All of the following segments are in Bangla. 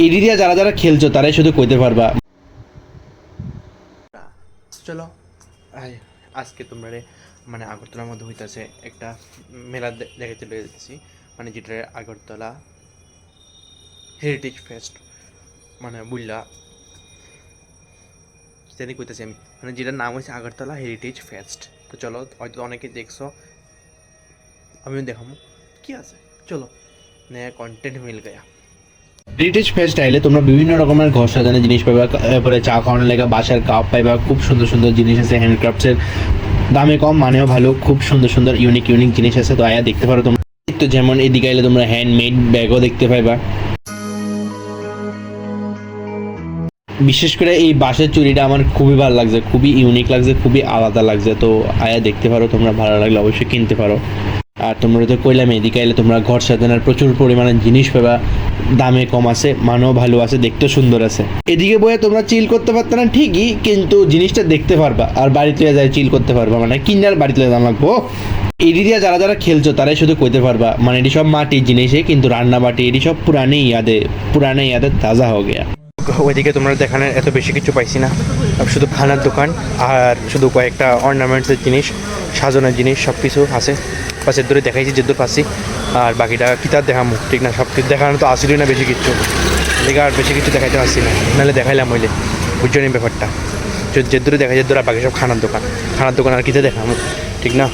এডি দিয়া যারা যারা খেলছো তারাই শুধু কইতে পারবা। চলো আজকে তোমরা মানে আগরতলার মধ্যে হইতেছে একটা মেলা দেখে চলে যেতেছি, মানে যেটা আগরতলা হেরিটেজ ফেস্ট, মানে বুঝলা জানি কইতেছি আমি, মানে যেটার নাম হচ্ছে আগরতলা হেরিটেজ ফেস্ট। তো চলো, হয়তো অনেকে দেখছো, আমিও দেখাবো কি আছে, চলো নয়া কন্টেন্ট মিল গয়া। হেরিটেজ ফেস্ট আইলে তোমরা বিভিন্ন রকমের ঘর সাজানোর জিনিস পাইবা, এরপরে চা খাওয়ানোর লেগে বাসার কাপ পাইবা, খুব সুন্দর সুন্দর জিনিস আছে, হ্যান্ডক্রাফটসের দামে কম মানেও ভালো, খুব সুন্দর সুন্দর ইউনিক ইউনিক জিনিস আছে। তো আয়া দেখতে পারো তোমরা। তো যেমন এদিকে আইলে তোমরা হ্যান্ডমেড ব্যাগও দেখতে পাইবা। বিশেষ করে এই বাঁশের চুড়িটা আমার খুবই ভালো লাগছে, খুবই ইউনিক লাগছে, খুবই আলাদা লাগছে। তো আয়া দেখতে পারো তোমরা, ভালো লাগলে অবশ্যই কিনতে পারো। আর তোমরা তো কইলাম এদিকে আইলে তোমরা ঘর সাজানোর প্রচুর পরিমাণে জিনিস পাবা, দামে কম আছে, মানও ভালো আছে, দেখতেও সুন্দর আছে। এদিকে বইয়ে তোমরা চিল করতে পারতো না ঠিকই, কিন্তু জিনিসটা দেখতে পারবা আর বাড়িতে যায় চিল করতে পারবা, মানে কিনার বাড়িতে দাম লাগবো। এডি দিয়া যারা যারা খেলছো তারাই শুধু কইতে পারবা, মানে এটি সব মাটির জিনিসে, কিন্তু রান্না বাটি এটি সব পুরানে ইয়াদে তাজা হয়ে গিয়া। ওইদিকে তোমরা দেখানোর এত বেশি কিছু পাইছি না, শুধু খানার দোকান আর শুধু কয়েকটা অর্নামেন্টসের জিনিস, সাজানোর জিনিস সব কিছু আছে। পাশের দূরে দেখাইছি যেদূর পাচ্ছি, আর বাকিটা কিতাব দেখামু, ঠিক না? সব কিছু দেখানো তো আসিলই না বেশি কিছু, এদিকে আর বেশি কিছু দেখাইতে পারছি না, নাহলে দেখাইলাম হইলে, বুঝছো নি ব্যাপারটা? যেদূরে দেখা যেদূর, আর বাকি সব খানার দোকান আর কিতা দেখামু, ঠিক না?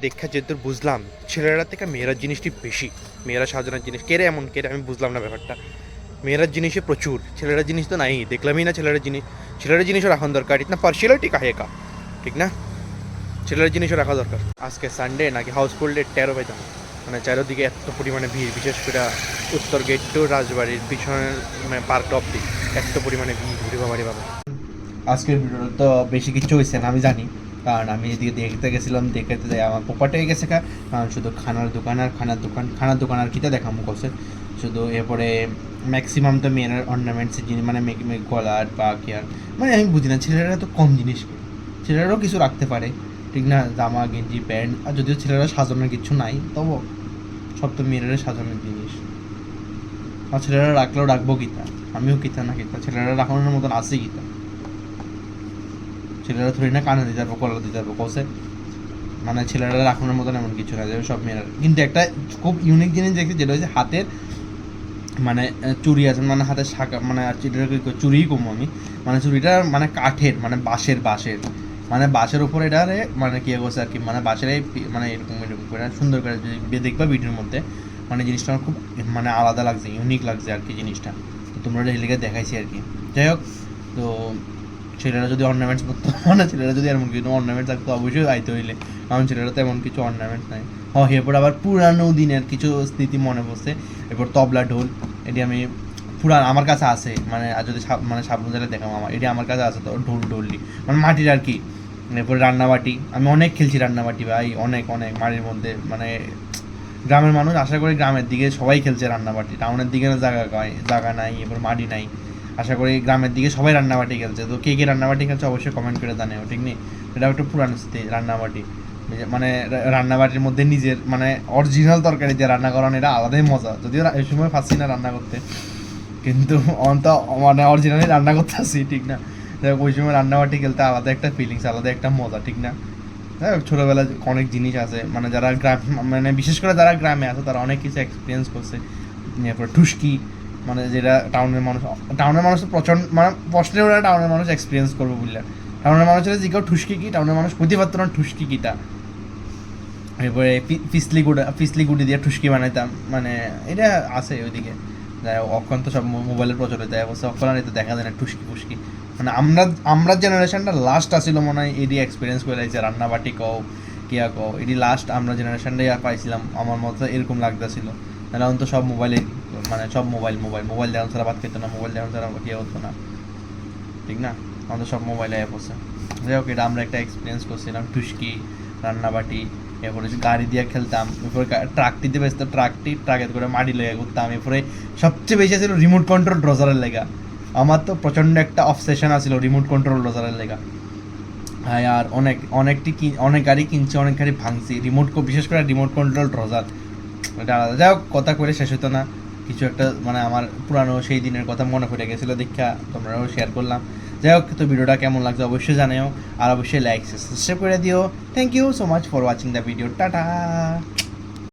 দেখা যেদূর বুঝলাম ছেলেরা থেকে মেয়েরার জিনিসটি বেশি, মেয়েরা সাজানোর জিনিস কেড়ে এমন কেড়ে আমি বুঝলাম না ব্যাপারটা। মেয়েরার জিনিসে প্রচুর, ছেলেরা জিনিস তো নাই, দেখলামই না ছেলেরা জিনিসও রাখার দরকার, ইতনা পার্সিয়ালিটি কাহে কা, ঠিক না? ছেলেরা জিনিসও রাখা দরকার। আজকে সানডে নাকি হাউসফুল ডে, টেরো পাইতাম, মানে চারিদিকে এত পরিমাণে ভিড়, বিশেষ করে উত্তর গেট টু রাজবাড়ির পিছনের মানে পার্ক অব্দি এত পরিমাণে ভিড়, ঘুরে বাবারে বাবা। আজকের ভিডিওটা তো বেশি কিছু হয়েছে না আমি জানি, কারণ আমি এদিকে দেখতে গেছিলাম, দেখতে যাই আমার পোপাটাই গেছে, কারণ শুধু খানার দোকান আর কিতা দেখামো করছে শুধু। এরপরে ম্যাক্সিমাম তো মেয়ের অর্নামেন্টসের জিনিস, মানে গলার বা কেয়ার, মানে আমি বুঝি না ছেলেরা তো কম জিনিস করে, ছেলেরাও কিছু রাখতে পারে, ঠিক না? জামা গেঞ্জি প্যান্ট, আর যদিও ছেলেরা সাজানোর কিছু নাই, তবু সব তো মেয়েরা সাজানোর জিনিস। আর ছেলেরা রাখলেও রাখবো কিতা, আমিও কিতা না কিতা, ছেলেরা রাখানোর মতন আছে কিতা? ছেলেরা থোড়ি না কানে দিতে পারবো, কলা দিতে পারবো কষে, মানে ছেলেরা রাখানোর মতন এমন কিছু না, যাবে সব মেয়েরা। কিন্তু একটা খুব ইউনিক জিনিস দেখছি, যেটা হচ্ছে হাতের মানে চুড়ি আছে, মানে হাতের শাখা, মানে চুড়িই কমো আমি, মানে চুড়িটা মানে কাঠের, মানে বাঁশের মানে বাঁশের উপরে এটারে মানে কি করছে আর কি, মানে বাঁশের মানে এরকম করে সুন্দর করে যদি দেখবা ভিডিওর মধ্যে, মানে জিনিসটা আমার খুব মানে আলাদা লাগছে, ইউনিক লাগছে আর কি জিনিসটা। তো তোমরা রেলিকে দেখাইছি আর কি। যাই হোক, তো ছেলেরা যদি অর্নামেন্টস করতো, মানে ছেলেরা যদি এমন কিছু অর্নামেন্টস থাকতো অবশ্যই আইতে হইলে, কারণ ছেলেরা তো এমন কিছু অর্নামেন্টস নাই। এরপর আবার পুরানো দিনের কিছু স্মৃতি মনে পড়ছে। এরপর তবলা ঢোল, এটি আমি আমার কাছে আছে, মানে আর যদি মানে সাবুন জালে দেখাবো, এটি আমার কাছে আছে। তো ঢোলটি মানে মাটির আর কি। এরপরে রান্নাবাটি, আমি অনেক খেলছি রান্নাবাটি ভাই, অনেক অনেক মাটির মধ্যে, মানে গ্রামের মানুষ আশা করি গ্রামের দিকে সবাই খেলছে রান্নাবাটি, টাউনের দিকে জায়গা নাই, এবার মাটি নাই, আশা করি গ্রামের দিকে সবাই রান্নাবাটি খেলছে। তো কে কে রান্নাবাটি খেলছে অবশ্যই কমেন্ট করে জানাও, ঠিক নেই? এটা একটা পুরানো স্মৃতি রান্নাবাটি, মানে রান্নাবাটির মধ্যে নিজের মানে অরিজিনাল তরকারি দিয়ে রান্না করানো, এটা আলাদাই মজা। যদিও এই সময় পাচ্ছি না রান্না করতে, কিন্তু অন্ত মানে অরিজিনালি রান্না করতে আসি, ঠিক না? ওই সময় রান্নাবাটি খেলতে আলাদা একটা ফিলিংস, আলাদা একটা মজা, ঠিক না? হ্যাঁ, ছোটোবেলায় অনেক জিনিস আছে, মানে যারা গ্রাম, মানে বিশেষ করে যারা গ্রামে আছে তারা অনেক কিছু এক্সপিরিয়েন্স করছে। এরপরে ঠুস্কি, মানে যেটা টাউনের মানুষ তো প্রচণ্ড, মানে প্রশ্নের ওরা টাউনের মানুষ এক্সপিরিয়েন্স করবো বুঝলে, টাউনের মানুষের জিজ্ঞাসা ঠুস্কি কি, টাউনের মানুষ বুঝতে পারতো না ঠুস্কি কিটা। এরপরে পিসলি গুড়ি দিয়ে ঠুস্কি বানাইতাম, মানে এটা আছে ওইদিকে। যাই হোক, অক্ষণ তো সব মোবাইলের প্রচলিত, অবশ্য অক্ষণ আর তো দেখা যায় না ঠুস্কি ফুস্কি, মানে আমরা জেনারেশনটা লাস্ট আসছিল মনে হয় এডি এক্সপিরিয়েন্স করে লাগছে, রান্নাবাটি কও কিয়া কও, এডি লাস্ট আমরা জেনারেশনটাই পাইছিলাম আমার মতো এরকম লাগতেছিল। এখন তো সব মোবাইলে, মানে সব মোবাইল দেওয়ান ছাড়া ভাত খেতো না, মোবাইল দেওয়ান ছাড়া ইয়ে হতো না, ঠিক না? আমাদের সব মোবাইলে অ্যাপ আছে। যাই হোক, এটা আমরা একটা এক্সপিরিয়েন্স করছিলাম, ঠুস্কি, রান্নাবাটি। এরপরে গাড়ি দিয়ে খেলতাম, এরপরে ট্রাকটিতে বেসতো, ট্রাকের করে মাটি লেগে ঘুরতাম। এরপরে সবচেয়ে বেশি ছিল রিমোট কন্ট্রোল ড্রজারের লেগা, আমার তো প্রচণ্ড একটা অবসেশন আছিল রিমোট কন্ট্রোল ড্রজারের লেগা। হ্যাঁ, আর অনেক গাড়ি কিনছি, অনেক গাড়ি ভাঙছি, বিশেষ করে রিমোট কন্ট্রোল ড্রজার, এটা আলাদা। যাই হোক, কথা করে শেষ হতো না। কিছু একটা মানে আমার পুরানো সেই দিনের কথা মনে পড়ে গেছিলো দেখা তোমরাও শেয়ার করলাম। যাই হোক, তো ভিডিওটা কেমন লাগছে অবশ্যই জানিও, আর অবশ্যই লাইক সাবস্ক্রাইব করে দিও। Thank you so much for watching the video, tata.